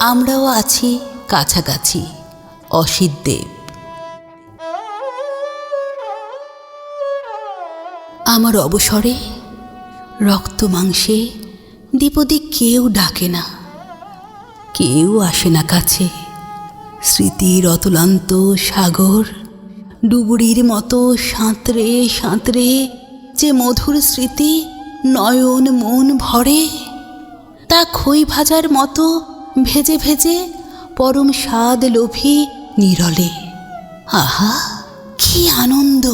আমরাও আছি কাছাকাছি। অসিত দেব। আমার অবসরে রক্ত মাংসে দ্বিপদী কেউ ডাকে না, কেউ আসে না কাছে। স্মৃতির অতুলান্ত সাগর ডুবুরির মতো সাঁতরে সাঁতরে যে মধুর স্মৃতি নয়ন মন ভরে, তা খই ভাজার মতো ভেজে ভেজে পরম স্বাদ লোভী নিরলে। আহা, কি আনন্দ!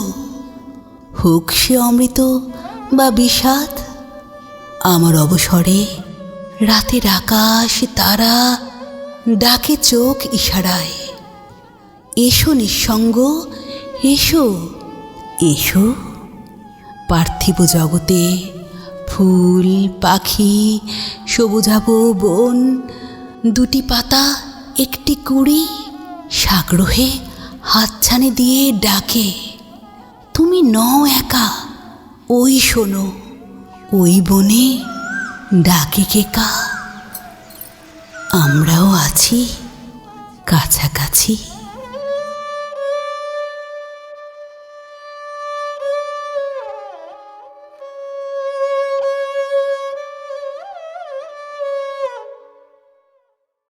হোক সে অমৃত বা বিষাদ। আমার অবসরে রাতের আকাশ তারা ডাকে চোখ ইশারায়, এসো নিঃসঙ্গ, এসো এসো। পার্থিব জগতে ফুল পাখি সবুজাভ বন, দুটি পাতা একটি কুড়ি সাগ্রহে হাতছানি দিয়ে ডাকে, তুমি নও একা। ওই শোনো, ওই বনে ডাকে কে কা। আমরাও আছি কাছাকাছি।